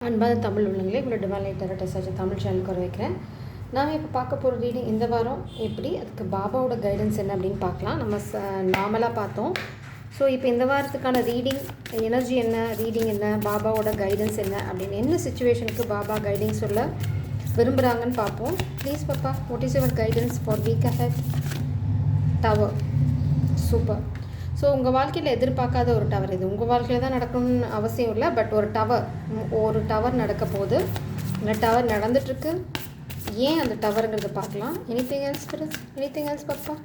அன்பான தமிழ் உள்ளங்களே, உங்களோட டிவைன் டெரட்டஸ் தமிழ் சேனலுக்கு வர வைக்கிறேன். நாம் இப்போ பார்க்க போகிற ரீடிங் இந்த வாரம் எப்படி, அதுக்கு பாபாவோட கைடன்ஸ் என்ன அப்படின்னு பார்க்கலாம். நம்ம நார்மலாக பார்த்தோம். ஸோ இப்போ இந்த வாரத்துக்கான ரீடிங் எனர்ஜி என்ன, ரீடிங் என்ன, பாபாவோட கைடன்ஸ் என்ன அப்படின்னு, என்ன சுச்சுவேஷனுக்கு பாபா கைடிங் சொல்ல விரும்புகிறாங்கன்னு பார்ப்போம். ப்ளீஸ் பாப்பா, what is your guidance for week ahead? Tower. Super. So உங்கள் வாழ்க்கையில் எதிர்பார்க்காத ஒரு டவர் இது. உங்கள் வாழ்க்கையில் தான் நடக்கணும்னு அவசியம் இல்லை, பட் ஒரு டவர் நடக்க போகுது. இந்த டவர் நடந்துட்டுருக்கு. ஏன் அந்த டவருங்கிறத பார்க்கலாம். எனிதிங் எல்ஸ் பாப்பா?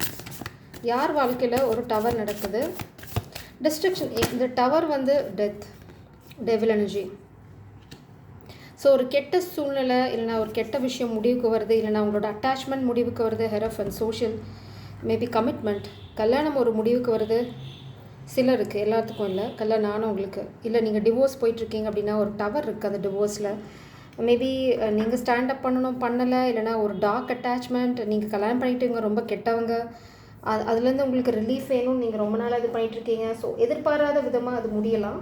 யார் வாழ்க்கையில் ஒரு டவர் நடக்குது? டிஸ்ட்ரக்ஷன். இந்த டவர் டெவில் எனர்ஜி. ஸோ ஒரு கெட்ட சூழ்நிலை, இல்லைனா ஒரு கெட்ட விஷயம் முடிவுக்கு வருது, இல்லைனா உங்களோட அட்டாச்மெண்ட் முடிவுக்கு வருது, ஹெரஃபன் சோஷியல் மேபி கமிட்மெண்ட், கல்யாணம் ஒரு முடிவுக்கு வருது. சிலருக்கு, எல்லாத்துக்கும் இல்லை, கல்யாணம் ஆனவங்களுக்கு. இல்லை நீங்கள் டிவோர்ஸ் போயிட்டுருக்கீங்க அப்படின்னா ஒரு டவர் இருக்குது அந்த டிவோர்ஸில். மேபி நீங்கள் ஸ்டாண்டப் பண்ணலை, இல்லைனா ஒரு டார்க் அட்டாச்மெண்ட், நீங்கள் கல்யாணம் பண்ணிவிட்டுங்க ரொம்ப கெட்டவங்க, அதுலேருந்து உங்களுக்கு ரிலீஃப் வேணும்னு நீங்கள் ரொம்ப நாளாக இது பண்ணிகிட்ருக்கீங்க. ஸோ எதிர்பாராத விதமாக அது முடியலாம்.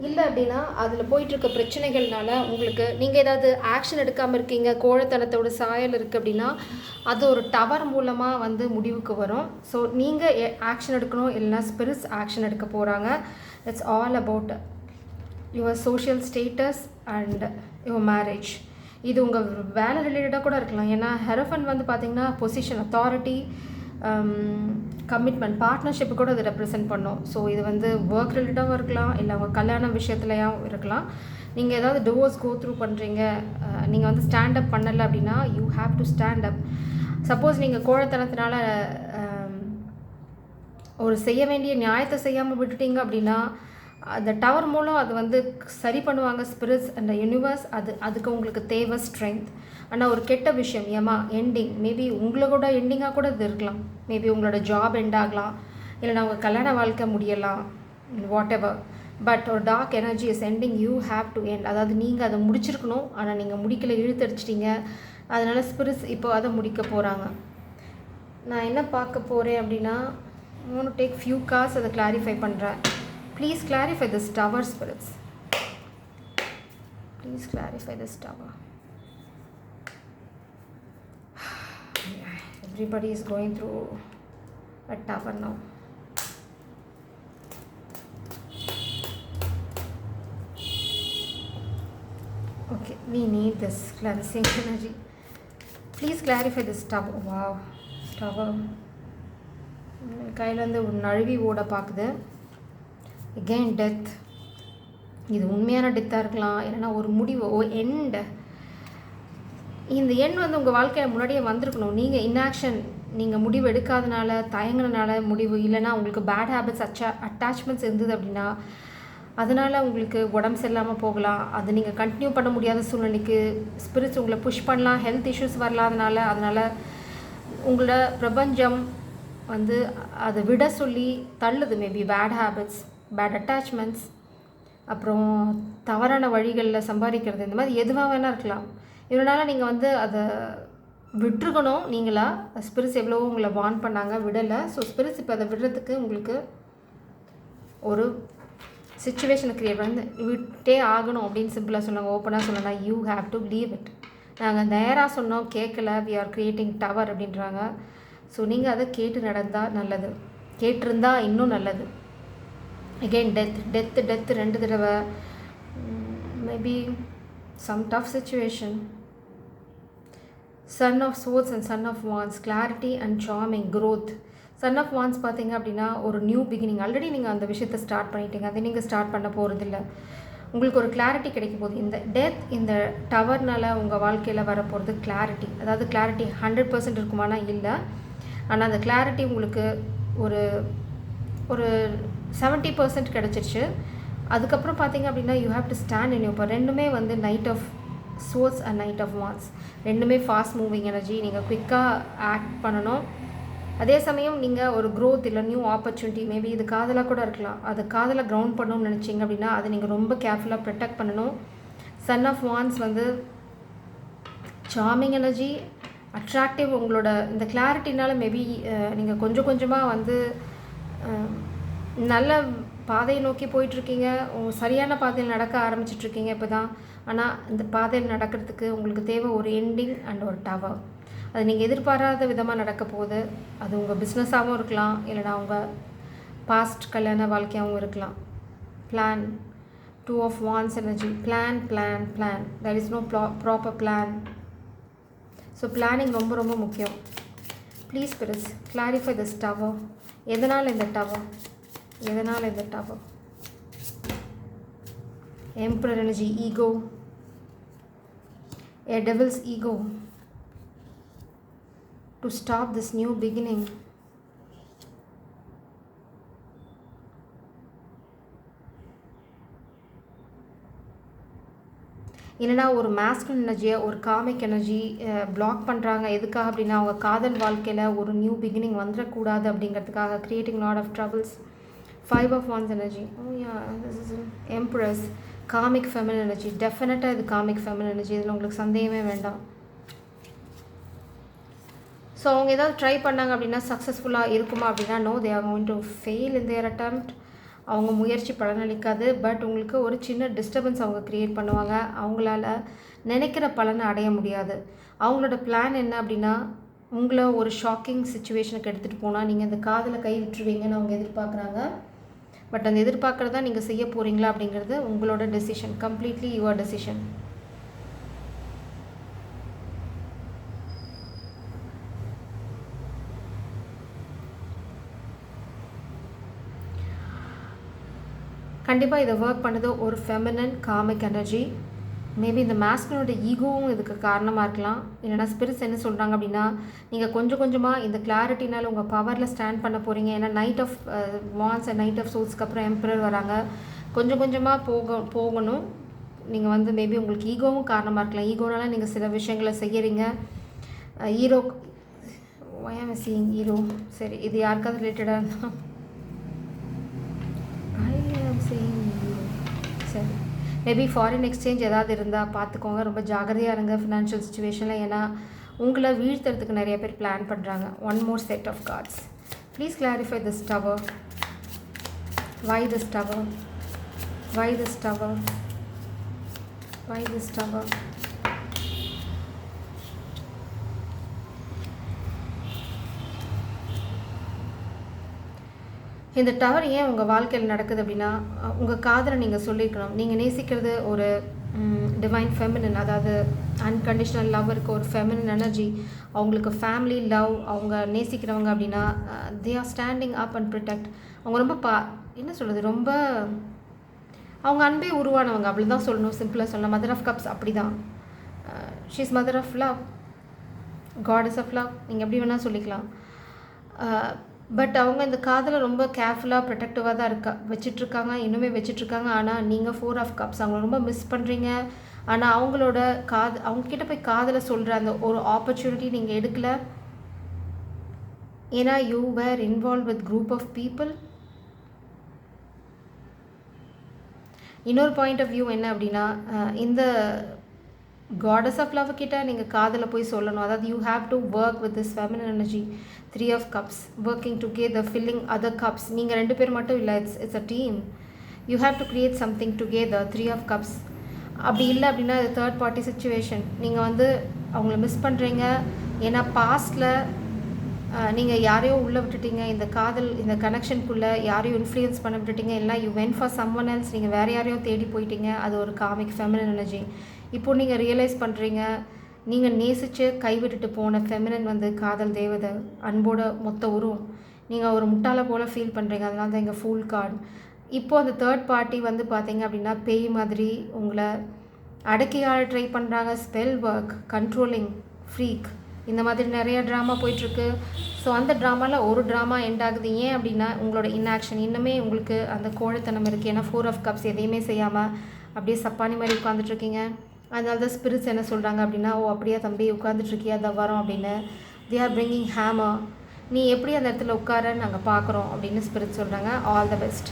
இல்லை அப்படின்னா அதில் போயிட்டுருக்க பிரச்சனைகள்னால உங்களுக்கு நீங்கள் ஏதாவது ஆக்ஷன் எடுக்காமல் இருக்கீங்க, கோழைத்தனத்தோட சாயல் இருக்குது அப்படின்னா அது ஒரு டவர் மூலமாக முடிவுக்கு வரும். ஸோ நீங்கள் ஆக்ஷன் எடுக்கணும், இல்லைனா ஸ்பிரிட்ஸ் ஆக்ஷன் எடுக்க போகிறாங்க. It's all about your social status and your marriage. இது உங்கள் வேலை ரிலேட்டடாக கூட இருக்கலாம். ஏன்னா ஹெரஃபன் பார்த்திங்கன்னா பொசிஷன், அத்தாரிட்டி, கமிட்மெண்ட், பார்ட்னர்ஷிப்பு கூட இது ரெப்ரசென்ட் பண்ணும். ஸோ இது ஒர்க் ரிலேட்டடாகவும் இருக்கலாம், இல்லை உங்கள் கல்யாண விஷயத்துலையும் இருக்கலாம். நீங்கள் ஏதாவது டிவோர்ஸ் கோ த்ரூ பண்ணுறீங்க, நீங்கள் ஸ்டாண்டப் பண்ணலை அப்படின்னா you have to stand up. Suppose நீங்கள் கோழைத்தனத்தினால ஒரு செய்ய வேண்டிய நியாயத்தை செய்யாமல் விட்டுட்டீங்க அப்படின்னா அந்த டவர் மூலம் அது சரி பண்ணுவாங்க ஸ்பிரிட்ஸ் அண்ட் யூனிவர்ஸ். அதுக்கு உங்களுக்கு தேவை ஸ்ட்ரென்த். ஆனால் ஒரு கெட்ட விஷயம் எண்டிங், மேபி உங்களோட எண்டிங்காக கூட இது இருக்கலாம். மேபி உங்களோட ஜாப் எண்ட் ஆகலாம், இல்லைனா உங்கள் கல்யாண வாழ்க்கை முடியலாம், வாட் எவர். பட் ஒரு dark energy is ending, you have to end. அதாவது நீங்கள் அதை முடிச்சிருக்கணும், ஆனால் நீங்கள் முடிக்கல, இழுத்தடிச்சிட்டிங்க. அதனால் ஸ்பிரிட்ஸ் இப்போ அதை முடிக்க போகிறாங்க. நான் என்ன பார்க்க போகிறேன் அப்படின்னா, டேக் ஃபியூ கார்ஸ், அதை கிளாரிஃபை பண்ணுறேன். Please clarify this tower, spirits. Please clarify this tower. Everybody is going through a tower now. Okay, we need this cleansing energy. Please clarify this tower. Wow, tower. கையில் ஒரு நழுவி ஓட பார்க்குது. Again death. இது உண்மையான டெத்தாக இருக்கலாம், இல்லைனா ஒரு முடிவு, எண்டு. இந்த எண் உங்கள் வாழ்க்கையில் முன்னாடியே வந்திருக்கணும். நீங்கள் இன்ஆக்ஷன், நீங்கள் முடிவு எடுக்காதனால, தயங்கினால முடிவு, இல்லைனா உங்களுக்கு பேட் ஹேபிட்ஸ், அட்டாச்மெண்ட்ஸ் இருந்தது அப்படின்னா அதனால் உங்களுக்கு உடம்பு சரியில்லாமல் போகலாம். அது நீங்கள் கண்டினியூ பண்ண முடியாத சூழ்நிலைக்கு ஸ்பிரிட்ஸ் உங்களை புஷ் பண்ணலாம். ஹெல்த் இஷ்யூஸ் வரலாம். அதனால் உங்களோட பிரபஞ்சம் அதை விட சொல்லி தள்ளுது. Maybe bad habits, bad attachments, அப்புறம் தவறான வழிகளில் சம்பாதிக்கிறது, இந்த மாதிரி எதுவாக வேணால் இருக்கலாம். இதனால் நீங்கள் அதை விட்டுருக்கணும். நீங்களாக ஸ்பிரிட்ஸ் எவ்வளவோ உங்களை வார்ன் பண்ணாங்க, விடலை. ஸோ ஸ்பிரிட்ஸ் இப்போ அதை விடுறதுக்கு உங்களுக்கு ஒரு சிச்சுவேஷனை க்ரியேட் விட்டே ஆகணும் அப்படின்னு சிம்பிளாக சொன்னாங்க. ஓப்பனாக சொல்லலாம், you have to leave it. நாங்கள் நேராக சொன்னோம், கேட்கல, வி ஆர் க்ரியேட்டிங் டவர் அப்படின்றாங்க. ஸோ நீங்கள் அதை கேட்டு நடந்தால் நல்லது, கேட்டிருந்தா இன்னும் நல்லது. அகெயின் டெத்து 2 தடவை. Maybe some tough situation. Son of swords and son of wands, clarity and charming, growth. Son of wands பார்த்தீங்க அப்படின்னா ஒரு நியூ பிகினிங். ஆல்ரெடி நீங்கள் அந்த விஷயத்தை ஸ்டார்ட் பண்ணிட்டீங்க, அதை நீங்கள் ஸ்டார்ட் பண்ண போகிறதில்ல. உங்களுக்கு ஒரு கிளாரிட்டி கிடைக்க போகுது. இந்த டவர்னால் உங்கள் வாழ்க்கையில் வரப்போகிறது கிளாரிட்டி. அதாவது கிளாரிட்டி 100% இருக்குமானா இல்லை, ஆனால் அந்த கிளாரிட்டி உங்களுக்கு ஒரு 70% கிடச்சிருச்சு. அதுக்கப்புறம் பார்த்தீங்க அப்படின்னா you have to stand in இப்போ ரெண்டுமே knight of swords and knight of wands, ரெண்டுமே ஃபாஸ்ட் மூவிங் எனர்ஜி. நீங்கள் குயிக்காக ஆக்ட் பண்ணணும். அதே சமயம் நீங்கள் ஒரு க்ரோத் இல்லை நியூ ஆப்பர்ச்சுனிட்டி, மேபி இது காதலாக கூட இருக்கலாம், அது காதலாக க்ரவுண்ட் பண்ணணும்னு நினச்சிங்க அப்படின்னா அதை நீங்கள் ரொம்ப கேர்ஃபுல்லாக ப்ரொடெக்ட் பண்ணணும். Sun of wands charming energy, attractive. உங்களோட இந்த கிளாரிட்டினால் மேபி நீங்கள் கொஞ்சம் கொஞ்சமாக நல்ல பாதையை நோக்கி போயிட்டுருக்கீங்க, சரியான பாதையில் நடக்க ஆரம்பிச்சிட்ருக்கீங்க. இப்போ தான் ஆனால் இந்த பாதையில் நடக்கிறதுக்கு உங்களுக்கு தேவை ஒரு எண்டிங் அண்ட் ஒரு டவர். அது நீங்கள் எதிர்பாராத விதமாக நடக்க போகுது. அது உங்கள் பிஸ்னஸாகவும் இருக்கலாம், இல்லைனா உங்கள் பாஸ்ட் கல்யாண வாழ்க்கையாகவும் இருக்கலாம். Plan, 2 of Wands energy, plan. There is no proper plan. So planning ரொம்ப ரொம்ப முக்கியம். Please spirits clarify this tower. எதனால் இந்த tower? Emperor energy, ego, a devil's ego to stop this new beginning. இல்லைனா ஒரு மாஸ்குலின் எனர்ஜியை, ஒரு காமிக் எனர்ஜி பிளாக் பண்ணுறாங்க. எதுக்காக அப்படின்னா அவங்க காதல் வாழ்க்கையில் ஒரு நியூ பிகினிங் வந்துடக்கூடாது அப்படிங்கிறதுக்காக. Creating lot of troubles. 5 of Wands energy. This is empress. Karmic feminine energy. டெஃபினட்டாக இது காமிக் ஃபெமினின் எனர்ஜி, இதில் உங்களுக்கு சந்தேகமே வேண்டாம். ஸோ அவங்க ஏதாவது ட்ரை பண்ணாங்க அப்படின்னா சக்ஸஸ்ஃபுல்லாக இருக்குமா அப்படின்னா no, they are going to fail in their attempt. அவங்க முயற்சி பலனளிக்காது. பட் உங்களுக்கு ஒரு சின்ன டிஸ்டர்பன்ஸ் அவங்க க்ரியேட் பண்ணுவாங்க. அவங்களால நினைக்கிற பலனை அடைய முடியாது. அவங்களோட பிளான் என்ன அப்படின்னா உங்களை ஒரு ஷாக்கிங் சிச்சுவேஷனுக்கு எடுத்துகிட்டு போனால் நீங்கள் இந்த காதலை கை விட்டுருவீங்கன்னு அவங்க எதிர்பார்க்குறாங்க. பட் அந்த எதிர்பார்க்குறதா நீங்கள் செய்ய போகிறீங்களா அப்படிங்கிறது உங்களோட டெசிஷன். Completely your decision. கண்டிப்பாக இதை ஒர்க் பண்ணது ஒரு ஃபெமினன் காமிக் எனர்ஜி. மேபி இந்த மாஸ்குலனோட ஈகோவும் இதுக்கு காரணமாக இருக்கலாம். இல்லைனா ஸ்பிரிட்ஸ் என்ன சொல்கிறாங்க அப்படின்னா நீங்கள் கொஞ்சம் கொஞ்சமாக இந்த கிளாரிட்டினால் உங்கள் பவரில் ஸ்டாண்ட் பண்ண போகிறீங்க. ஏன்னா knight of wands and knight of சோல்ஸ்க்கு அப்புறம் எம்பரர் வராங்க. கொஞ்சம் கொஞ்சமாக போகணும். நீங்கள் வந்து மேபி உங்களுக்கு ஈகோவும் காரணமாக இருக்கலாம். ஈகோனால நீங்கள் சில விஷயங்களை செய்யறீங்க. Hero, why am seeing hero. சரி, இது யாருக்காவது ரிலேட்டடாக இருந்தால் சரி, மேபி ஃபாரின் எக்ஸ்சேஞ்ச் ஏதாவது இருந்தால் பார்த்துக்கோங்க. ரொம்ப ஜாகிரதையாக இருங்க ஃபினான்ஷியல் சுச்சுவேஷனில். ஏன்னா உங்களை வீழ்த்துறதுக்கு நிறைய பேர் பிளான் பண்ணுறாங்க. One more set of cards. Please clarify this tower. Why this tower? Why this tower? Why this tower? இந்த டவர் ஏன் உங்கள் வாழ்க்கையில் நடக்குது அப்படின்னா உங்கள் காதலை நீங்கள் சொல்லியிருக்கணும். நீங்கள் நேசிக்கிறது ஒரு டிவைன் ஃபெமினின், அதாவது அன்கண்டிஷனல் லவ் இருக்க ஒரு ஃபெமினின் எனர்ஜி. அவங்களுக்கு ஃபேமிலி லவ், அவங்க நேசிக்கிறவங்க அப்படின்னா they are standing up and protect. அவங்க ரொம்ப என்ன சொல்கிறது, ரொம்ப அவங்க அன்பே உருவானவங்க, அப்படி தான் சொல்லணும். சிம்பிளாக சொல்லணும். மதர் ஆஃப் கப்ஸ் அப்படி தான். She is mother of love, goddess of love, நீங்கள் எப்படி வேணால் சொல்லிக்கலாம். பட் அவங்க இந்த காதலை ரொம்ப கேர்ஃபுல்லாக ப்ரொடெக்டிவாக தான் வச்சிட்ருக்காங்க, இன்னுமே வச்சிட்ருக்காங்க. ஆனால் நீங்கள் 4 of Cups அவங்கள ரொம்ப மிஸ் பண்ணுறீங்க. ஆனால் அவங்களோட அவங்கக்கிட்ட போய் காதலை சொல்கிற அந்த ஒரு ஆப்பர்ச்சுனிட்டி நீங்கள் எடுக்கலை. ஏன்னா you were involve with group of people. இன்னொரு பாயிண்ட் ஆஃப் வியூ என்ன அப்படின்னா இந்த காடஸ் ஆஃப் லவ் கிட்ட நீங்கள் காதலை போய் சொல்லணும். அதாவது you have to work with this feminine energy. 3 of Cups working together, filling other cups. நீங்கள் 2 பேர் மட்டும் இல்லை, it's a team. You have to create something together. 3 of Cups. அப்படி இல்லை அப்படின்னா இது தேர்ட் பார்ட்டி சிச்சுவேஷன். நீங்கள் வந்து அவங்கள மிஸ் பண்ணுறீங்க. ஏன்னா பாஸ்டில் நீங்கள் யாரையோ உள்ளே விட்டுட்டீங்க. இந்த காதல், இந்த கனெக்ஷனுக்குள்ளே யாரையும் இன்ஃப்ளூயன்ஸ் பண்ண விட்டுட்டீங்க. இல்லை you went for someone else. நீங்கள் வேறு யாரையோ தேடி போயிட்டீங்க. அது ஒரு காமிக் ஃபெமினின் எனர்ஜி. இப்போது நீங்கள் ரியலைஸ் பண்ணுறீங்க, நீங்கள் நேசித்து கைவிட்டுட்டு போன ஃபெமினின் வந்து காதல் தேவதை, அன்போட மொத்த உருவம். நீங்கள் ஒரு முட்டாளை போல் ஃபீல் பண்ணுறீங்க. அதனால தான் எங்கள் ஃபுல் கார்டு. இப்போது அந்த தேர்ட் பார்ட்டி வந்து பார்த்தீங்க அப்படின்னா பேய் மாதிரி உங்களை அடக்கியால் ட்ரை பண்ணுறாங்க. ஸ்பெல் ஒர்க், கண்ட்ரோலிங், ஃப்ரீக், இந்த மாதிரி நிறைய ட்ராமா போயிட்டுருக்கு. ஸோ அந்த ட்ராமாவில் ஒரு ட்ராமா எண்ட் ஆகுது. ஏன் அப்படின்னா உங்களோட இன்ஆக்ஷன். இன்னுமே உங்களுக்கு அந்த கோழைத்தனம் இருக்குது. ஏன்னா 4 of Cups எதையுமே செய்யாமல் அப்படியே சப்பானி மாதிரி உட்காந்துட்ருக்கீங்க. அதனால தான் ஸ்பிரிட்ஸ் என்ன சொல்கிறாங்க அப்படின்னா, ஓ அப்படியே தம்பி உட்காந்துட்ருக்கியா, அதை வரோம் அப்படின்னு. They are bringing hammer. நீ எப்படி அந்த இடத்துல உட்காரன்னு நாங்கள் பார்க்குறோம் அப்படின்னு ஸ்பிரிட் சொல்கிறாங்க. All the best.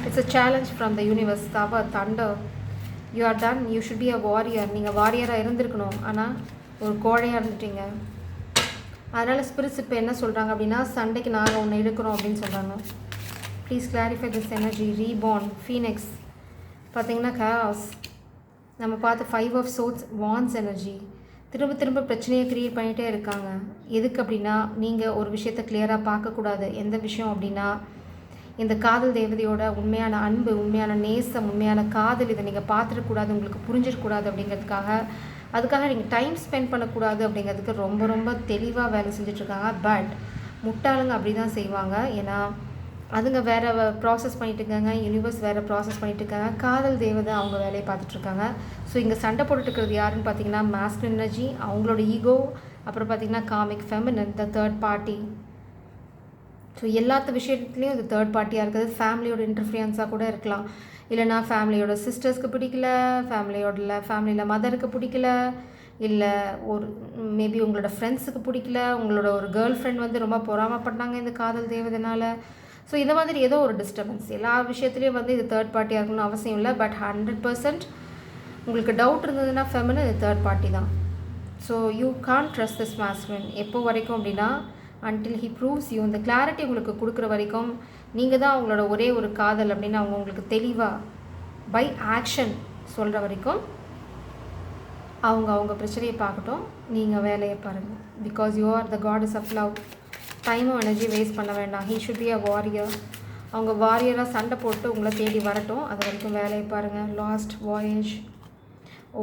It's a challenge from the universe. Tower, thunder, you are done. You should be a warrior. நீங்கள் வாரியராக இருந்திருக்கணும், ஆனால் ஒரு கோழையாக இருந்துட்டீங்க. அதனால் ஸ்பிரிட்ஸ் இப்போ என்ன சொல்கிறாங்க அப்படின்னா, சண்டைக்கு நாங்கள் ஒன்று எடுக்கிறோம் அப்படின்னு சொல்கிறாங்க. Please clarify this energy. Reborn, Phoenix, பார்த்தீங்கன்னா chaos. நம்ம பார்த்து 5 of swords wands எனர்ஜி. திரும்ப திரும்ப பிரச்சனையை க்ரியேட் பண்ணிகிட்டே இருக்காங்க. எதுக்கு அப்படின்னா நீங்கள் ஒரு விஷயத்தை கிளியராக பார்க்கக்கூடாது. எந்த விஷயம் அப்படின்னா இந்த காதல் தேவதையோட உண்மையான அன்பு, உண்மையான நேசம், உண்மையான காதல் இதை நீங்கள் பார்த்துடக்கூடாது, உங்களுக்கு புரிஞ்சிடக்கூடாது அப்படிங்கிறதுக்காக, அதுக்காக நீங்கள் டைம் ஸ்பெண்ட் பண்ணக்கூடாது அப்படிங்கிறதுக்கு ரொம்ப ரொம்ப தெளிவாக வேலை செஞ்சிட்ருக்காங்க. பட் முட்டாளுங்க அப்படி தான் செய்வாங்க. ஏன்னா அதுங்க வேறு ப்ராசஸ் பண்ணிட்டுருக்காங்க, யூனிவர்ஸ் வேறு ப்ராசஸ் பண்ணிட்டுருக்காங்க, காதல் தேவதை அவங்க வேலையை பார்த்துட்ருக்காங்க. ஸோ இங்கே சண்டை போட்டுட்டுருக்கிறது யாருன்னு பார்த்தீங்கன்னா மாஸ்குலின் எனர்ஜி, அவங்களோட ஈகோ, அப்புறம் பார்த்தீங்கன்னா comic feminine, the third party. So எல்லாத்த விஷயத்துலேயும் இது தேர்ட் பார்ட்டியாக இருக்குது. ஃபேமிலியோட இன்டர்ஃபியன்ஸாக கூட இருக்கலாம். இல்லைனா ஃபேமிலியோட சிஸ்டர்ஸ்க்கு பிடிக்கல, ஃபேமிலியில் மதருக்கு பிடிக்கல, இல்லை ஒரு மேபி உங்களோட ஃப்ரெண்ட்ஸுக்கு பிடிக்கல, உங்களோட ஒரு கேர்ள் ஃப்ரெண்ட் வந்து ரொம்ப பொறாமப்பட்டாங்க இந்த காதல் தேவதனால. ஸோ இந்த மாதிரி ஏதோ ஒரு டிஸ்டர்பன்ஸ். எல்லா விஷயத்துலேயும் வந்து இது தேர்ட் பார்ட்டியாக இருக்கணும்னு அவசியம் இல்லை. பட் 100% உங்களுக்கு டவுட் இருந்ததுன்னா ஃபெமினன் இது தேர்ட் பார்ட்டி தான். So you can't trust this masculine. எப்போ வரைக்கும் அப்படின்னா until he proves you. இந்த கிளாரிட்டி உங்களுக்கு கொடுக்குற வரைக்கும் நீங்கள் தான் அவங்களோட ஒரே ஒரு காதல் அப்படின்னு அவங்க உங்களுக்கு தெளிவாக பை ஆக்ஷன் சொல்கிற வரைக்கும் அவங்க பிரச்சனையை பார்க்கட்டும், நீங்கள் வேலையை பாருங்கள். Because you are the goddess of love. டைமும் எனர்ஜி வேஸ்ட் பண்ண வேண்டாம். He should be a warrior. அவங்க வாரியராக சண்டை போட்டு உங்களை தேடி வரட்டும், அது வரைக்கும் வேலையை பாருங்கள். Lost voyage,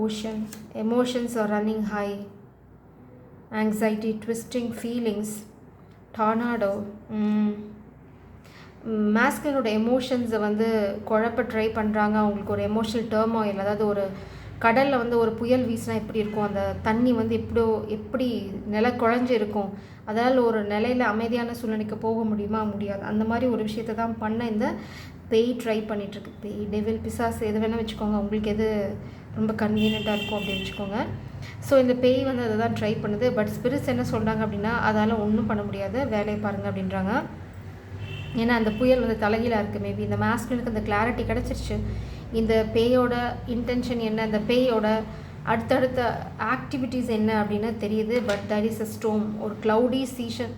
ocean, emotions are running high, anxiety, twisting feelings, tornado. மாஸ்குலினோட எமோஷன்ஸை வந்து குழப்ப ட்ரை பண்ணுறாங்க. அவங்களுக்கு ஒரு எமோஷனல் டர்மாயில், அதாவது ஒரு கடலில் வந்து ஒரு புயல் வீசினா எப்படி இருக்கும், அந்த தண்ணி வந்து எப்படி நில குழஞ்சி இருக்கும், அதால் ஒரு நிலையில் அமைதியான சூழ்நிலைக்கு போக முடியுமா, முடியாது. அந்த மாதிரி ஒரு விஷயத்தை தான் பண்ண இந்த பேய் ட்ரை பண்ணிகிட்ருக்கு. பேய், டெவில், பிசாஸ் எது வேணால் வச்சுக்கோங்க, உங்களுக்கு எது ரொம்ப கன்வீனியண்ட்டாக இருக்கும் அப்படின்னு வச்சுக்கோங்க. ஸோ இந்த பேய் வந்து அதை தான் ட்ரை பண்ணுது. பட் ஸ்பிரிட்ஸ் என்ன சொல்கிறாங்க அப்படின்னா அதால் ஒன்றும் பண்ண முடியாது, வேலையை பாருங்கள் அப்படின்றாங்க. ஏன்னா அந்த புயல் வந்து தலைகீழாக இருக்குது. மேபி இந்த மாஸ்குலினுக்கு அந்த கிளாரிட்டி கிடச்சிருச்சு. இந்த பேயோட இன்டென்ஷன் என்ன, இந்த பேயோட அடுத்தடுத்த ஆக்டிவிட்டீஸ் என்ன அப்படின்னு தெரியுது. But that is a storm, ஒரு க்ளவுடி சீசன்,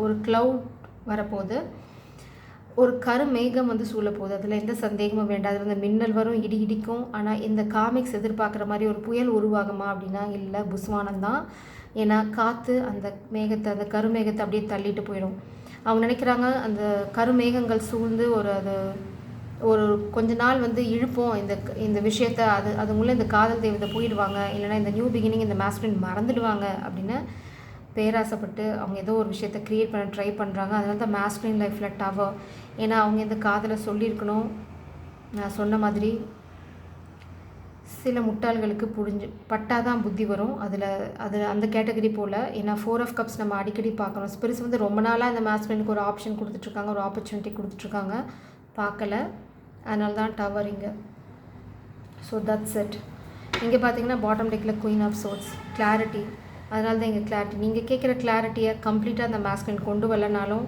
ஒரு க்ளவுட் வரப்போகுது, ஒரு கருமேகம் வந்து சூழப்போகுது. அதில் எந்த சந்தேகமும் வேண்டாம். அதில் வந்து மின்னல் வரும், இடி இடிக்கும். ஆனால் இந்த காமிக்ஸ் எதிர்பார்க்குற மாதிரி ஒரு புயல் உருவாகுமா அப்படின்னா இல்லை, புஸ்வானம் தான். ஏன்னா காற்று அந்த மேகத்தை, அந்த கருமேகத்தை அப்படியே தள்ளிட்டு போயிடும். அவங்க நினைக்கிறாங்க அந்த கருமேகங்கள் சூழ்ந்து ஒரு கொஞ்ச நாள் வந்து இழுப்போம் இந்த விஷயத்தை, அதுக்குள்ளே இந்த காதல் தேவதை போயிடுவாங்க, இல்லைனா இந்த நியூ பிகினிங் இந்த மாஸ்குலின் மறந்துடுவாங்க அப்படின்னு பேராசைப்பட்டு அவங்க ஏதோ ஒரு விஷயத்தை க்ரியேட் பண்ண ட்ரை பண்ணுறாங்க. அதனால தான் மாஸ்குலின் லைஃப்பில் டவர். ஏன்னா அவங்க இந்த காதலை சொல்லியிருக்கணும். நான் சொன்ன மாதிரி சில முட்டாள்களுக்கு பட்டாதான் புத்தி வரும். அது அந்த கேட்டகரி போல். ஏன்னா 4 of Cups நம்ம அடிக்கடி பார்க்கணும். ஸ்பிரிட்ஸ் வந்து ரொம்ப நாளாக இந்த மாஸ்குலினுக்கு ஒரு ஆப்ஷன் கொடுத்துட்ருக்காங்க, ஒரு ஆப்பர்ச்சுனிட்டி கொடுத்துட்ருக்காங்க, பார்க்கல. அதனால தான் டவர் இங்கே. So that's it. இங்கே பார்த்தீங்கன்னா bottom டெக்கில் queen of sorts, clarity. அதனால தான் இங்கே கிளாரிட்டி. நீங்கள் கேட்குற கிளாரிட்டியை கம்ப்ளீட்டாக அந்த மாஸ்குலின் கொண்டு வரலனாலும்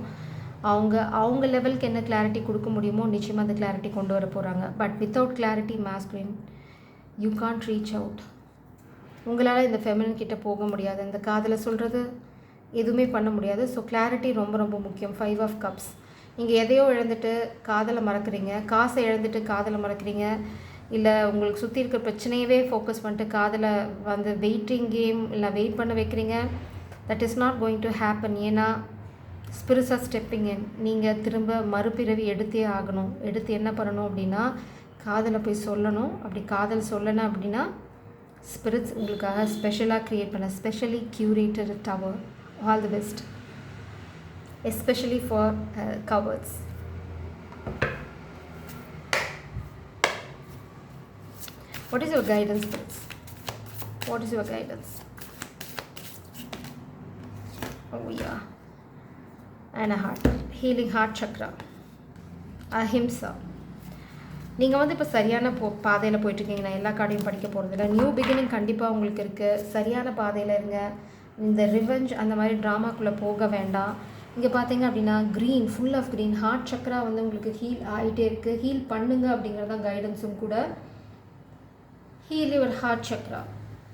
அவங்க லெவலுக்கு என்ன கிளாரிட்டி கொடுக்க முடியுமோ நிச்சயமாக அந்த கிளாரிட்டி கொண்டு வர போகிறாங்க. But without clarity masculine you can't reach out. உங்களால் இந்த ஃபெமினின் கிட்டே போக முடியாது, இந்த காதலை சொல்கிறது எதுவுமே பண்ண முடியாது. ஸோ கிளாரிட்டி ரொம்ப ரொம்ப முக்கியம். 5 of Cups. நீங்கள் எதையோ இழந்துட்டு காதலை மறக்கிறீங்க, காசை இழந்துட்டு காதலை மறக்கிறீங்க, இல்லை உங்களுக்கு சுற்றி இருக்கிற பிரச்சனையவே ஃபோக்கஸ் பண்ணிட்டு காதலை வந்து வெயிட்டிங் கேம் இல்லை வெயிட் பண்ண வைக்கிறீங்க. That is not going to happen. ஏன்னா ஸ்பிரிட்ஸ் ஆர் ஸ்டெப்பிங் இன். நீங்கள் திரும்ப மறுபிறவி எடுத்தே ஆகணும். எடுத்து என்ன பண்ணணும் அப்படின்னா காதலை போய் சொல்லணும். அப்படி காதல் சொல்லணும் அப்படின்னா ஸ்பிரிட்ஸ் உங்களுக்காக ஸ்பெஷலாக க்ரியேட் பண்ண specially curated tower. All the best, especially for covers. What is your guidance, friends? What is your guidance? Oh yeah. And a heart. Healing heart chakra. Ahimsa. நீங்கள் வந்து இப்போ சரியான பாதையில் போயிட்டுருக்கீங்க. நான் எல்லா கார்டையும் படிக்க போகிறதில்ல. நியூ பிகினிங் கண்டிப்பாக உங்களுக்கு இருக்குது. சரியான பாதையில் இருங்க. இந்த ரிவெஞ்ச் அந்த மாதிரி ட்ராமாக்குள்ளே போக வேண்டாம். இங்கே பார்த்தீங்க அப்படின்னா green, full of green, heart chakra வந்து உங்களுக்கு ஹீல் ஆகிட்டே இருக்குது. ஹீல் பண்ணுங்க அப்படிங்கிறது தான் கைடன்ஸும் கூட. Heal your heart chakra.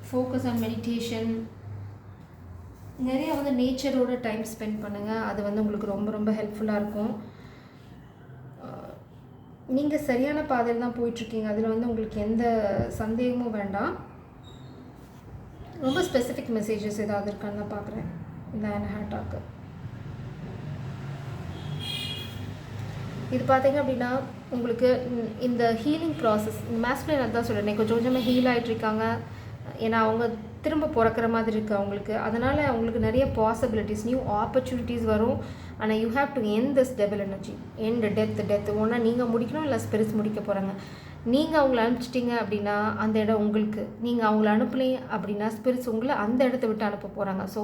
Focus on meditation. நிறையா வந்து நேச்சரோட டைம் ஸ்பெண்ட் பண்ணுங்கள். அது வந்து உங்களுக்கு ரொம்ப ரொம்ப ஹெல்ப்ஃபுல்லாக இருக்கும். நீங்கள் சரியான பாதையில் தான் போயிட்டுருக்கீங்க. அதில் வந்து உங்களுக்கு எந்த சந்தேகமும் வேண்டாம். ரொம்ப ஸ்பெசிஃபிக் மெசேஜஸ் ஏதாவது இருக்கான்னு நான் பார்க்குறேன் இந்த ஹேட்டாக்கு. இது பார்த்தீங்க அப்படின்னா உங்களுக்கு இந்த ஹீலிங் ப்ராசஸ் மேஸ்குலின் அதான் சொல்கிறேன், கொஞ்சம் கொஞ்சமாக ஹீல் ஆகிட்ருக்காங்க. ஏன்னா அவங்க திரும்ப பிறக்கிற மாதிரி இருக்குது அவங்களுக்கு. அதனால் அவங்களுக்கு நிறைய பாசிபிலிட்டிஸ், நியூ ஆப்பர்ச்சுனிட்டிஸ் வரும். ஆனால் you have to end this devil energy, end death ஒன்றா நீங்கள் முடிக்கணும், இல்லை ஸ்பிரிட்ஸ் முடிக்க போகிறாங்க. நீங்கள் அவங்கள அனுப்பிச்சிட்டிங்க அப்படின்னா அந்த இடம் உங்களுக்கு, நீங்கள் அவங்கள அனுப்பலையே அப்படின்னா ஸ்பிரிட்ஸ் உங்களை அந்த இடத்த விட்டு அனுப்ப போகிறாங்க. ஸோ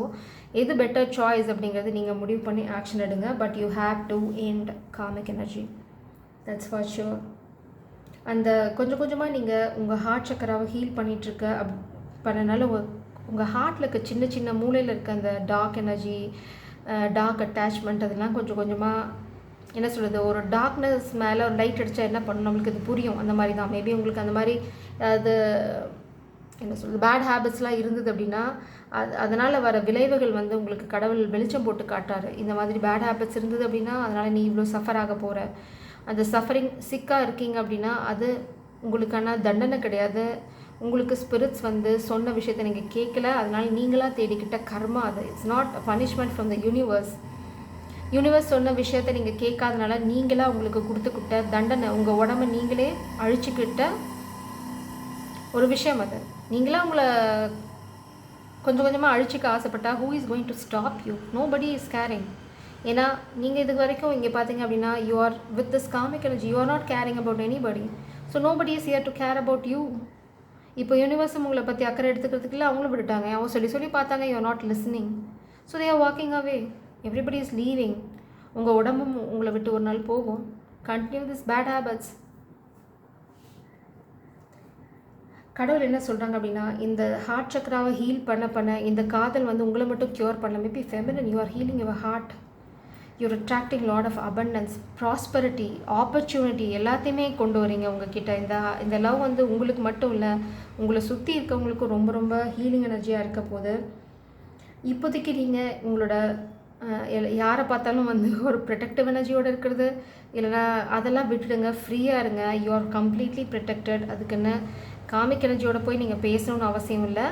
எது பெட்டர் சாய்ஸ் அப்படிங்கிறது நீங்கள் முடிவு பண்ணி ஆக்ஷன் எடுங்க. But you have to end comic energy, that's for sure. அந்த கொஞ்சம் கொஞ்சமாக நீங்கள் உங்கள் ஹார்ட் சக்கராவை ஹீல் பண்ணிகிட்ருக்க பண்ணனால உங்கள் ஹார்ட்டில் இருக்க சின்ன சின்ன மூலையில் இருக்க அந்த டார்க் எனர்ஜி, டார்க் அட்டாச்மெண்ட், அதெல்லாம் கொஞ்சம் கொஞ்சமாக என்ன சொல்கிறது, ஒரு டார்க்னஸ் மேலே ஒரு லைட் அடித்தா என்ன பண்ணணும் நம்மளுக்கு அது புரியும். அந்த மாதிரி தான் மேபி உங்களுக்கு அந்த மாதிரி அது என்ன சொல்கிறது பேட் ஹேபிட்ஸ்லாம் இருந்தது அப்படின்னா அதனால் வர விளைவுகள் வந்து உங்களுக்கு கடவுள் வெளிச்சம் போட்டு காட்டாரு. இந்த மாதிரி பேட் ஹேபிட்ஸ் இருந்தது அப்படின்னா அதனால் நீ இவ்வளோ சஃபர் ஆக போகிற, அந்த சஃபரிங் சிக்காக இருக்கீங்க அப்படின்னா அது உங்களுக்கான தண்டனை கிடையாது. உங்களுக்கு ஸ்பிரிட்ஸ் வந்து சொன்ன விஷயத்தை நீங்கள் கேட்கல, அதனால் நீங்களாக தேடிக்கிட்ட கர்மா அது. It's not a punishment from the universe. Universe சொன்ன விஷயத்தை நீங்கள் கேட்காதனால நீங்களாக உங்களுக்கு கொடுத்துக்கிட்ட தண்டனை, உங்கள் உடம்பை நீங்களே அழிச்சிக்கிட்ட ஒரு விஷயம் அது. நீங்களாக உங்களை கொஞ்சம் கொஞ்சமாக அழிச்சிக்க ஆசைப்பட்டா who is going to stop you? Nobody is caring. ஏன்னா நீங்கள் இது வரைக்கும் இங்கே பார்த்தீங்க அப்படின்னா you are with this karmic energy, you are not caring about anybody. So nobody is here to care about you. இப்போ யூனிவர்ஸும் உங்களை பற்றி அக்கறை எடுத்துக்கிறதுக்குள்ள அவங்களும் விட்டுட்டாங்க. அவங்க சொல்லி பார்த்தாங்க, you are not listening. So they are walking away, everybody is leaving. உங்கள் உடம்பும் உங்களை விட்டு ஒரு நாள் போகும். Continue this bad habits. கடவுள் என்ன சொல்கிறாங்க அப்படின்னா இந்த ஹார்ட் சக்கராவை ஹீல் பண்ண இந்த காதல் வந்து உங்களை மட்டும் க்யூர் பண்ணல. Maybe feminine, you are healing your heart, you're attracting lot of abundance, prosperity, opportunity எல்லாத்தையுமே கொண்டு வரீங்க உங்ககிட்ட. இந்த லவ் வந்து உங்களுக்கு மட்டும் இல்லை, உங்களை சுற்றி இருக்கவங்களுக்கும் ரொம்ப ரொம்ப ஹீலிங் எனர்ஜியாக இருக்க போது. இப்போதைக்கு நீங்கள் உங்களோட யாரை பார்த்தாலும் வந்து ஒரு ப்ரொடெக்டிவ் எனர்ஜியோடு இருக்கிறது இல்லைனா அதெல்லாம் விட்டுடுங்க, ஃப்ரீயாக இருங்க. You are completely protected. அதுக்குன்னு காமிக் எனர்ஜியோட போய் நீங்கள் பேசணும்னு அவசியம் இல்லை.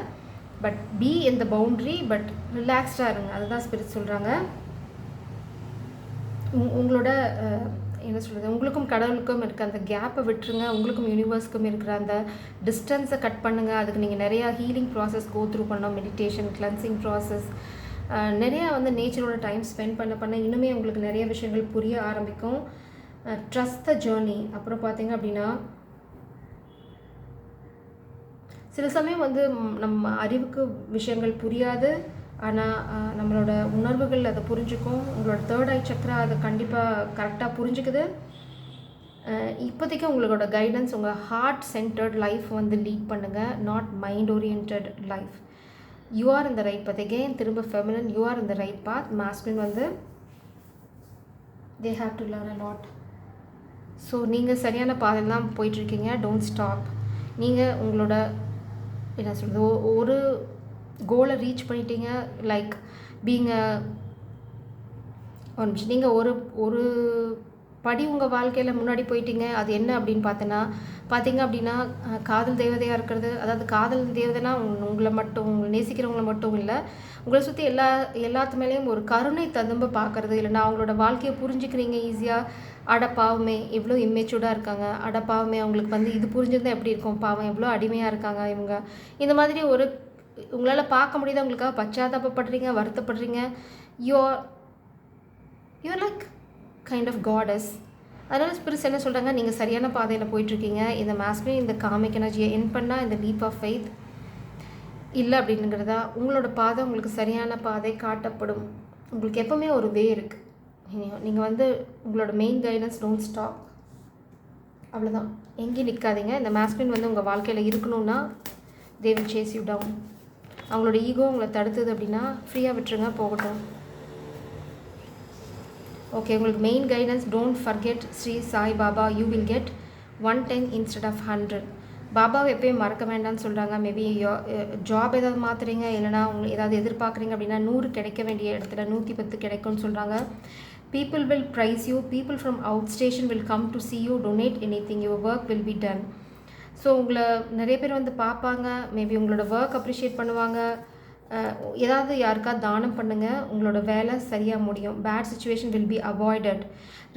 But be in the boundary, but ரிலாக்ஸ்டாக இருங்க. அதுதான் ஸ்பிரிட் சொல்கிறாங்க. உங்களோட என்ன சொல்கிறது, உங்களுக்கும் கடவுளுக்கும் இருக்க அந்த கேப்பை விட்டுருங்க. உங்களுக்கும் யூனிவர்ஸுக்கும் இருக்கிற அந்த டிஸ்டன்ஸை கட் பண்ணுங்கள். அதுக்கு நீங்கள் நிறையா ஹீலிங் ப்ராசஸ் கோ த்ரூ பண்ணோம், மெடிடேஷன், கிளென்சிங் ப்ராசஸ், நிறையா வந்து நேச்சரோட டைம் ஸ்பெண்ட் பண்ண இன்னுமே உங்களுக்கு நிறைய விஷயங்கள் புரிய ஆரம்பிக்கும். Trust the journey. அப்புறம் பார்த்தீங்க அப்படின்னா சில சமயம் வந்து நம்ம அறிவுக்கு விஷயங்கள் புரியாது, ஆனால் நம்மளோட உணர்வுகள் அதை புரிஞ்சுக்கும். உங்களோட தேர்ட் ஐ சக்கரா அதை கண்டிப்பாக கரெக்டாக புரிஞ்சுக்குது. இப்போதைக்கு உங்களோட கைடன்ஸ் உங்கள் ஹார்ட் சென்டர்ட் லைஃப் வந்து லீட் பண்ணுங்கள், not mind orient life. You are in the right path. Again திரும்ப feminine, you are in the right path. Masculine வந்து they have to learn a lot. So நீங்கள் சரியான பாதையில் தான் போயிட்டுருக்கீங்க. Don't stop. நீங்கள் உங்களோட என்ன சொல்கிறது ஒரு கோலை ரீச் பண்ணிட்டீங்க. லைக் பீங்க ஒரு நிமிஷம், நீங்கள் ஒரு படி உங்கள் வாழ்க்கையில் முன்னாடி போயிட்டீங்க. அது என்ன அப்படின்னு பார்த்தீங்க அப்படின்னா காதல் தேவதையாக இருக்கிறது. அதாவது காதல் தேவதைனா உங்களை மட்டும், உங்களை நேசிக்கிறவங்களை மட்டும் இல்லை, உங்களை சுற்றி எல்லாத்து மேலேயும் ஒரு கருணை ததும்ப பார்க்குறது. இல்லைன்னா அவங்களோட வாழ்க்கையை புரிஞ்சுக்கிறீங்க ஈஸியாக. அடப்பாவமே எவ்வளோ இம்மெச்சூர்டாக இருக்காங்க, அடப்பாவமே அவங்களுக்கு வந்து இது புரிஞ்சிருந்தால் எப்படி இருக்கும், பாவம் எவ்வளோ அடிமையாக இருக்காங்க இவங்க, இந்த மாதிரி ஒரு உங்களால் பார்க்க முடியுது. உங்களுக்காக பச்சாதாபப்படுறீங்க, வருத்தப்படுறீங்க. You're like kind of goddess. அதனால் ஸ்பிரிட்ஸ் என்ன சொல்கிறாங்க, நீங்கள் சரியான பாதையில் போயிட்டுருக்கீங்க. இந்த மாஸ்குலின் இந்த காமிக் எனர்ஜியை என் பண்ணால் இந்த லீப் ஆஃப் ஃபெய்த் இல்லை அப்படிங்கிறதா உங்களோட பாதை உங்களுக்கு சரியான பாதை காட்டப்படும். உங்களுக்கு எப்போவுமே ஒரு வே இருக்குது. நீங்கள் வந்து உங்களோட மெயின் கைடன்ஸ், டோன்ட் ஸ்டாப். அவ்வளோதான், எங்கேயும் நிற்காதீங்க. இந்த மாஸ்குலின் வந்து உங்கள் வாழ்க்கையில் இருக்கணும்னா they will chase you down. அவங்களோட ஈகோ உங்களை தடுத்தது அப்படின்னா ஃப்ரீயாக விட்டுருங்க, போகட்டும். ஓகே, உங்களுக்கு main guidance, don't forget Shri Sai Baba. You will get 110 instead of 100. பாபாவை எப்போயும் மறக்க வேண்டாம்னு சொல்கிறாங்க. மேபி ஜாப் ஏதாவது மாற்றுறீங்க, இல்லைனா உங்களுக்கு ஏதாவது எதிர்பார்க்குறீங்க அப்படின்னா 100 கிடைக்க வேண்டிய இடத்துல 110 கிடைக்கும்னு சொல்கிறாங்க. People will praise you. People from outstation will come to see you. Donate anything. Your work will be done. So உங்களை நிறைய பேர் வந்து பார்ப்பாங்க. மேபி உங்களோட ஒர்க் அப்ரிஷியேட் பண்ணுவாங்க. ஏதாவது யாருக்காவது தானம் பண்ணுங்கள். உங்களோட வேலை சரியாக முடியும். Bad situation will be avoided.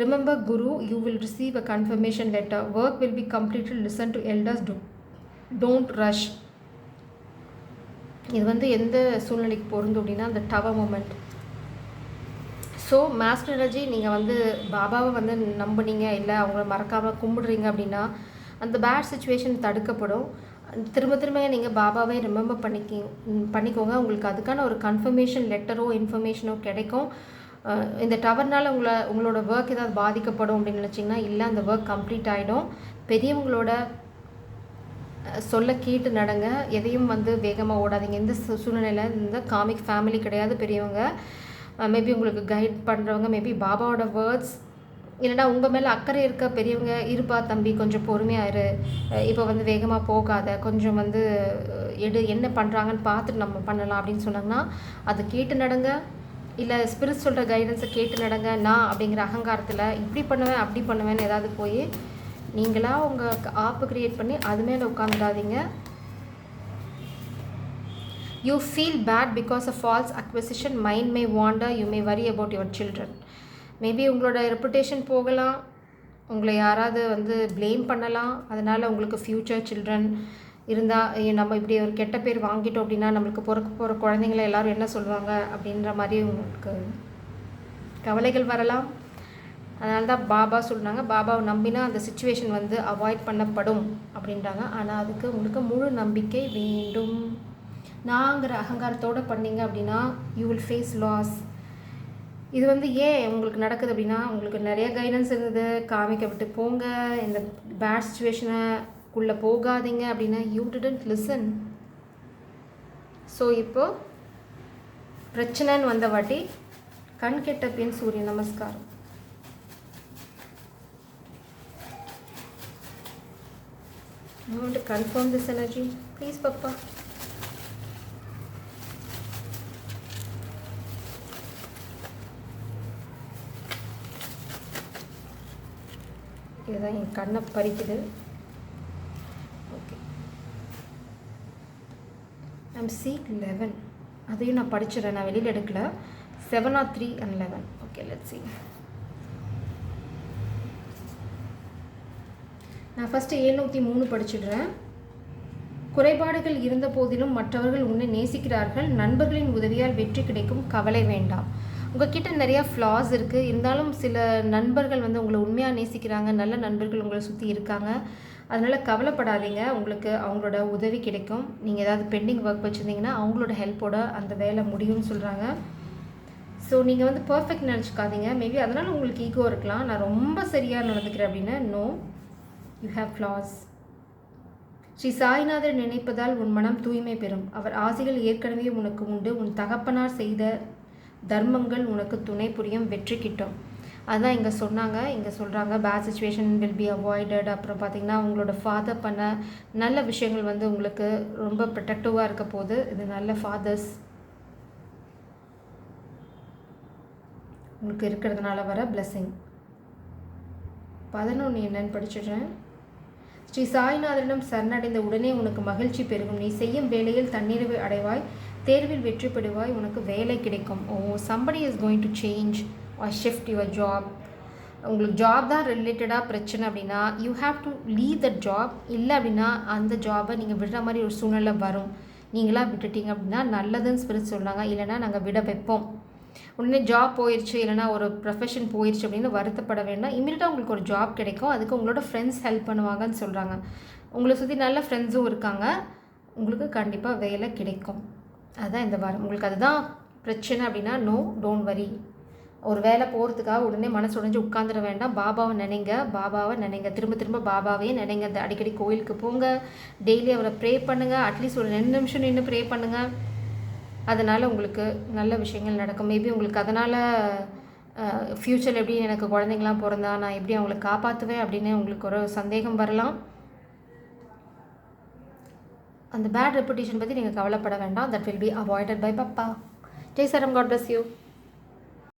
Remember guru, you will receive a confirmation letter. Work will be completed. Listen to elders. Don't rush. இது வந்து எந்த சூழ்நிலைக்கு பொருந்தும் அப்படின்னா அந்த tower moment. So master energy, நீங்கள் வந்து பாபாவை வந்து நம்புனீங்க, இல்லை அவங்கள மறக்காமல் கும்பிடுறீங்க அப்படின்னா அந்த பேட் சுச்சுவேஷன் தடுக்கப்படும். திரும்ப திரும்ப நீங்கள் பாபாவே ரிமெம்பர் பண்ணிக்கோங்க. உங்களுக்கு அதுக்கான ஒரு கன்ஃபர்மேஷன் லெட்டரோ இன்ஃபர்மேஷனோ கிடைக்கும். இந்த டவர்னால் உங்களோட ஒர்க் ஏதாவது பாதிக்கப்படும் அப்படின்னு நினச்சிங்கன்னா இல்லை, அந்த ஒர்க் கம்ப்ளீட் ஆகிடும். பெரியவங்களோட சொல்ல கேட்டு நடங்க. எதையும் வந்து வேகமாக ஓடாதீங்க. இந்த சூழ்நிலையில் இந்த காமிக் ஃபேமிலி கிடையாது பெரியவங்க. மேபி உங்களுக்கு கைட் பண்ணுறவங்க, மேபி பாபாவோட வேர்ட்ஸ், இல்லைனா உங்கள் மேலே அக்கறை இருக்க பெரியவங்க, இருப்பா தம்பி கொஞ்சம் பொறுமையாக இரு, இப்போ வந்து வேகமாக போகாத, கொஞ்சம் வந்து என்ன பண்ணுறாங்கன்னு பார்த்துட்டு நம்ம பண்ணலாம் அப்படின்னு சொன்னாங்கன்னா அதை கேட்டு நடங்க. இல்லை ஸ்பிரிட் சொல்கிற கைடன்ஸை கேட்டு நடங்க. நான் அப்படிங்கிற அகங்காரத்தில் இப்படி பண்ணுவேன் அப்படி பண்ணுவேன்னு ஏதாவது போய் நீங்களாக உங்கள் ஆப்பு க்ரியேட் பண்ணி அது மேலே உட்காந்துடாதீங்க. You feel bad because of false acquisition. Mind may wander. You may worry about your children. Maybe உங்களோட ரெப்புடேஷன் போகலாம். உங்களை யாராவது வந்து ப்ளேம் பண்ணலாம். அதனால் உங்களுக்கு ஃப்யூச்சர் சில்ட்ரன் இருந்தால் நம்ம இப்படி ஒரு கெட்ட பேர் வாங்கிட்டோம் அப்படின்னா நம்மளுக்கு பிறக்க போகிற குழந்தைங்கள எல்லோரும் என்ன சொல்லுவாங்க அப்படின்ற மாதிரி உங்களுக்கு கவலைகள் வரலாம். அதனால தான் பாபா சொல்கிறாங்க, பாபாவை நம்பினா அந்த சுச்சுவேஷன் வந்து அவாய்ட் பண்ணப்படும் அப்படின்றாங்க. ஆனால் அதுக்கு உங்களுக்கு முழு நம்பிக்கை வேண்டும். நாங்கிற அகங்காரத்தோடு பண்ணீங்க அப்படின்னா யூ வில் ஃபேஸ் லாஸ். இது வந்து ஏன் உங்களுக்கு நடக்குது அப்படின்னா உங்களுக்கு நிறைய கைடன்ஸ் இருந்தது, காமிக்க விட்டு போங்க, இந்த பேட் சுச்சுவேஷனுக்குள்ளே போகாதீங்க அப்படின்னா யூ டிடன்ட் லிசன். ஸோ இப்போது பிரச்சனைன்னு வந்த வாட்டி கண் கெட்ட பின் சூரிய நமஸ்காரம். I want to confirm this energy. Please, Papa. இதுதான் என் கண்ணை பறிக்குது. Okay, I'm seat 11. அதையும் நான் படிச்சிடறேன், நான் வெளியில் எடுக்கல. 7 or 3 and 11. Okay, let's see. நான் ஃபஸ்ட்டு 703 படிச்சிடுறேன். குறைபாடுகள் இருந்த போதிலும் மற்றவர்கள் உன்னை நேசிக்கிறார்கள். நண்பர்களின் உதவியால் வெற்றி கிடைக்கும். கவலை வேண்டாம். உங்கள்கிட்ட நிறையா ஃப்ளாஸ் இருக்குது, இருந்தாலும் சில நண்பர்கள் வந்து உங்களை உண்மையாக நேசிக்கிறாங்க. நல்ல நண்பர்கள் உங்களை சுற்றி இருக்காங்க. அதனால் கவலைப்படாதீங்க, உங்களுக்கு அவங்களோட உதவி கிடைக்கும். நீங்கள் ஏதாவது பெண்டிங் ஒர்க் வச்சுருந்தீங்கன்னா அவங்களோட ஹெல்ப்போட அந்த வேலை முடியும்னு சொல்கிறாங்க. ஸோ நீங்கள் வந்து பர்ஃபெக்ட் நினச்சிக்காதீங்க. மேபி அதனால் உங்களுக்கு ஈகோ இருக்கலாம், நான் ரொம்ப சரியாக நடந்துக்கிறேன் அப்படின்னு. No, you have flaws. Sri சாய்நாதர் நினைப்பதால் உன் மனம் தூய்மை பெறும். அவர் ஆசைகள் ஏற்கனவே உனக்கு உண்டு. உன் தகப்பனார் செய்த தர்மங்கள் உனக்கு துணை புரியும். வெற்றி கிட்டும். அதுதான் இங்கே சொன்னாங்க. இங்கே சொல்கிறாங்க bad situation will be avoided. அப்புறம் பார்த்திங்கன்னா உங்களோட ஃபாதர் பண்ண நல்ல விஷயங்கள் வந்து உங்களுக்கு ரொம்ப ப்ரொடெக்டிவாக இருக்க போது. இது நல்ல ஃபாதர்ஸ் உங்களுக்கு இருக்கிறதுனால வர பிளெஸ்ஸிங். 11 என்னன்னு படிச்சிடுறேன். ஸ்ரீ சாய்நாதரிடம் சரணடைந்த உடனே உனக்கு மகிழ்ச்சி பெருகும். நீ செய்யும் வேலையில் தன்னிறைவு அடைவாய். தேர்வில் வெற்றி பெறுவாய். உனக்கு வேலை கிடைக்கும். somebody is going to change or shift your job. உங்களுக்கு ஜாப் தான் ரிலேட்டடாக பிரச்சனை அப்படின்னா you have to leave that job. இல்லை அப்படின்னா அந்த ஜாபை நீங்கள் விடுற மாதிரி ஒரு சூழ்நிலை வரும். நீங்களாக விட்டுட்டீங்க அப்படின்னா நல்லதுன்னு ஸ்பிரிட் சொல்கிறாங்க. இல்லைனா நாங்கள் விட வைப்போம். உடனே ஜாப் போயிடுச்சு, இல்லைனா ஒரு ப்ரொஃபஷன் போயிடுச்சு அப்படின்னு வருத்தப்பட வேண்டாம். இமீடியட்டாக உங்களுக்கு ஒரு ஜாப் கிடைக்கும். அதுக்கு உங்களோட ஃப்ரெண்ட்ஸ் ஹெல்ப் பண்ணுவாங்கன்னு சொல்கிறாங்க. உங்களை சுற்றி நல்ல ஃப்ரெண்ட்ஸும் இருக்காங்க. உங்களுக்கு கண்டிப்பாக வேலை கிடைக்கும். அதுதான் இந்த வாரம். உங்களுக்கு அதுதான் பிரச்சனை அப்படின்னா நோ, டோன்ட் வரி. ஒரு வேலை போகிறதுக்காக உடனே மனசு உடஞ்சி உட்காந்துட வேண்டாம். பாபாவை நினைங்க. திரும்ப திரும்ப பாபாவையே நினைங்க. அடிக்கடி கோயிலுக்கு போங்க. டெய்லி அவரை ப்ரே பண்ணுங்கள். அட்லீஸ்ட் ஒரு 2 நிமிஷம் நின்று ப்ரே பண்ணுங்கள். அதனால் உங்களுக்கு நல்ல விஷயங்கள் நடக்கும். மேபி உங்களுக்கு அதனால் ஃப்யூச்சரில் எப்படி எனக்கு குழந்தைங்களாம் பிறந்தா நான் எப்படி அவங்கள காப்பாற்றுவேன் அப்படின்னு உங்களுக்கு ஒரு சந்தேகம் வரலாம். அந்த பேட் ரெப்புடேஷன் பற்றி நீங்கள் கவலைப்பட வேண்டாம். That will be avoided by Baba. Jai சரம். God bless you.